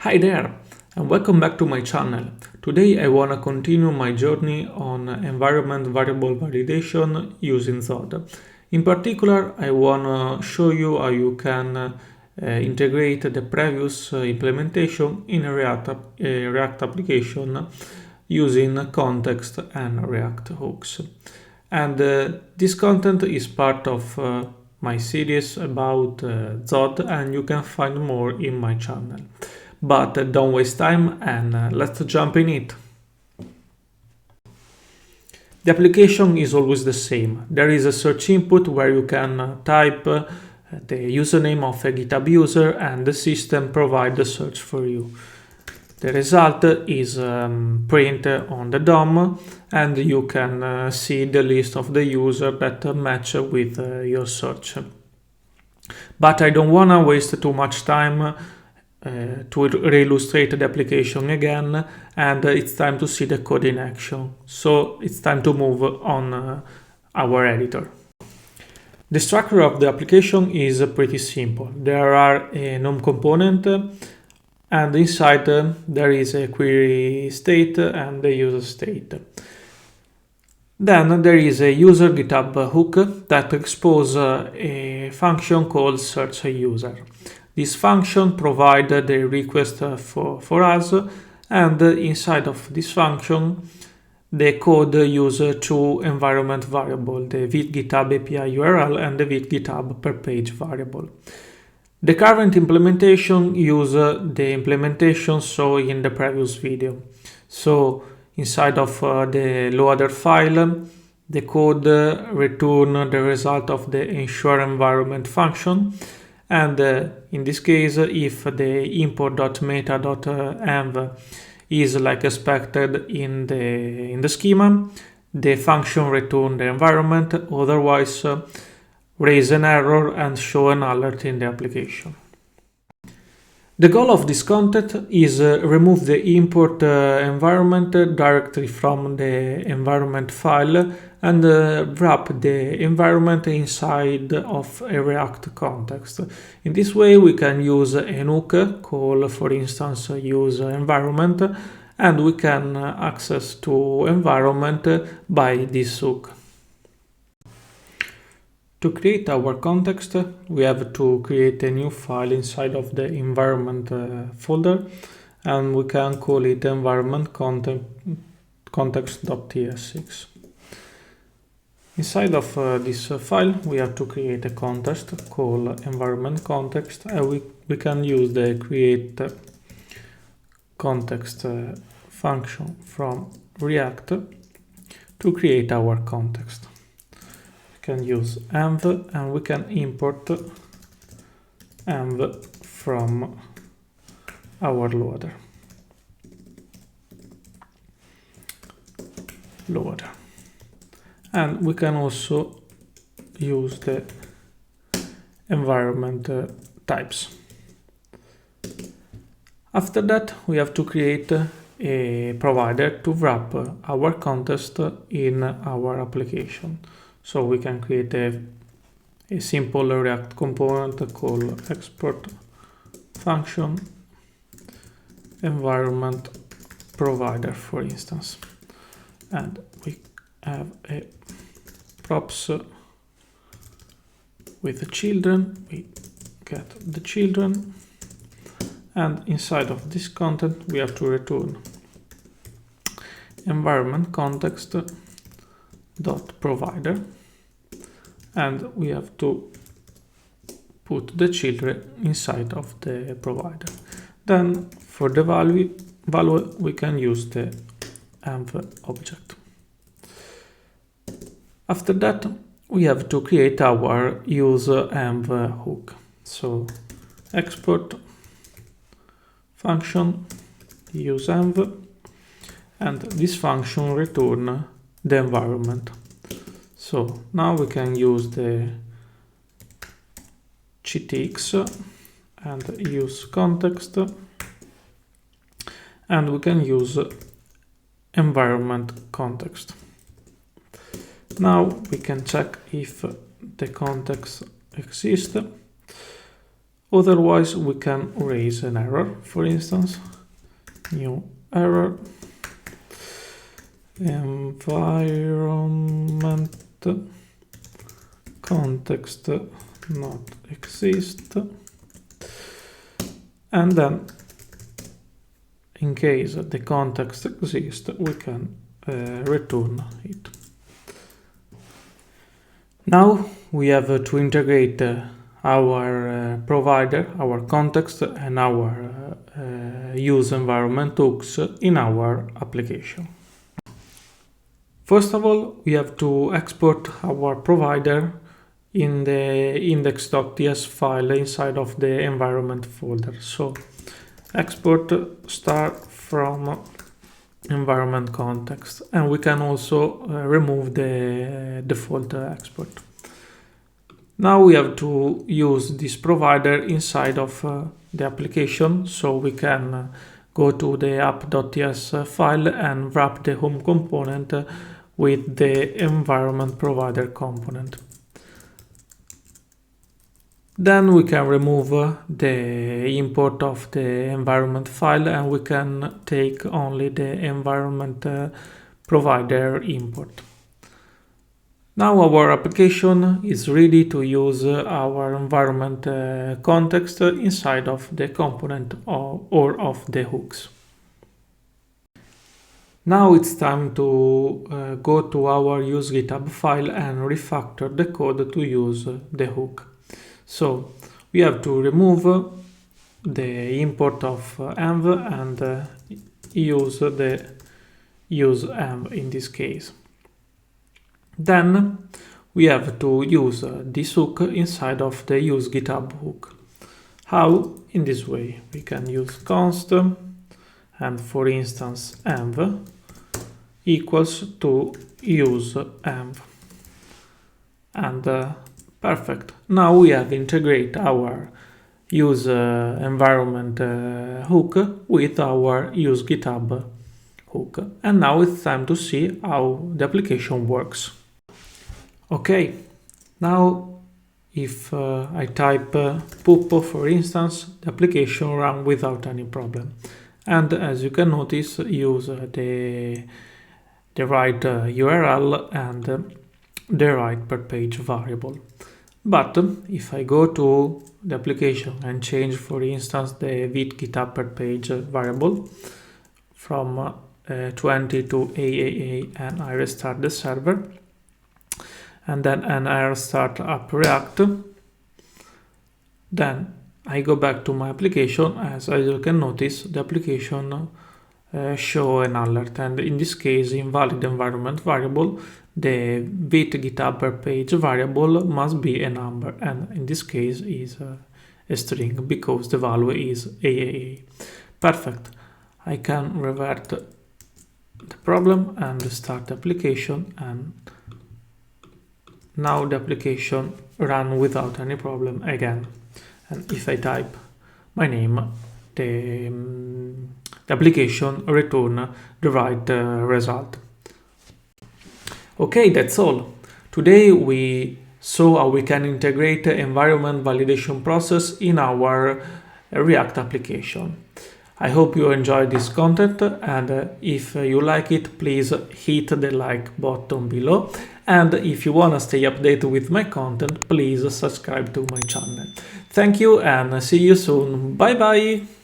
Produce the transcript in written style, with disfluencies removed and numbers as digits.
Hi there, and welcome back to my channel. Today I want to continue my journey on environment variable validation using Zod. In particular, I want to show you how you can integrate the previous implementation in a React application using context and React hooks. And this content is part of my series about Zod, and you can find more in my channel. But don't waste time and let's jump in it. The application is always the same. There is a search input where you can type the username of a GitHub user and the system provides the search for you. The result is print on the DOM and you can see the list of the user that match with your search. But I don't want to waste too much time to re-illustrate the application again, and it's time to see the code in action. So it's time to move on our editor. The structure of the application is pretty simple. There are a num component and inside there is a query state and the user state. Then there is a user GitHub hook that exposes a function called search a user. This function provides the request for us, and inside of this function the code uses two environment variables, the with GitHub API URL and the with GitHub per page variable. The current implementation uses the implementation shown in the previous video. So inside of the loader file, the code returns the result of the ensure environment function. And in this case, if the import.meta.env is like expected in the schema, the function returns the environment, otherwise raise an error and show an alert in the application. The goal of this content is remove the import environment directly from the environment file and wrap the environment inside of a React context. In this way we can use an hook called, for instance, use environment, and we can access to environment by this hook. To create our context, we have to create a new file inside of the environment folder, and we can call it environment context.tsx. Inside of this file, we have to create a context called environment context, and we can use the create context function from React to create our context. Can use env and we can import env from our loader. And we can also use the environment types. After that, we have to create a provider to wrap our context in our application. So we can create a simple React component called export function environment provider, for instance. And we have a props with the children. We get the children. And inside of this content, we have to return environment context dot provider, and we have to put the children inside of the provider. Then for the value we can use the env object. After that we have to create our use env hook. So export function use env, and this function return the environment. So now we can use the GTX and use context, and we can use environment context. Now we can check if the context exists. Otherwise, we can raise an error, for instance, new error, environment context not exist, and then in case the context exists, we can return it. Now we have to integrate our provider, our context, and our use environment hooks in our application. First of all, we have to export our provider in the index.ts file inside of the environment folder. So export star from environment context, and we can also remove the default export. Now we have to use this provider inside of the application, so we can go to the app.ts file and wrap the home component with the environment provider component. Then we can remove the import of the environment file, and we can take only the environment provider import. Now our application is ready to use our environment context inside of the component or of the hooks. Now it's time to go to our use GitHub file and refactor the code to use the hook. So we have to remove the import of env and use the use env in this case. Then we have to use this hook inside of the use GitHub hook. How? In this way. We can use const and, for instance, env equals to use env. And perfect. Now we have integrated our use environment hook with our use GitHub hook. And now it's time to see how the application works. Okay, now if I type pupo, for instance, the application runs without any problem. And as you can notice, use the right URL and the right per page variable. But if I go to the application and change, for instance, the with GitHub per page variable from 20 to AAA, and I restart the server, and then I restart up React, then I go back to my application. As you can notice, the application show an alert, and in this case, invalid environment variable, the with GitHub per page variable must be a number, and in this case is a string because the value is AAA. Perfect. I can revert the problem and start the application, and now the application runs without any problem again. And if I type my name, the application returns the right result. Okay, that's all. Today we saw how we can integrate the environment validation process in our React application. I hope you enjoyed this content, and if you like it, please hit the like button below. And if you want to stay updated with my content, please subscribe to my channel. Thank you and see you soon. Bye bye!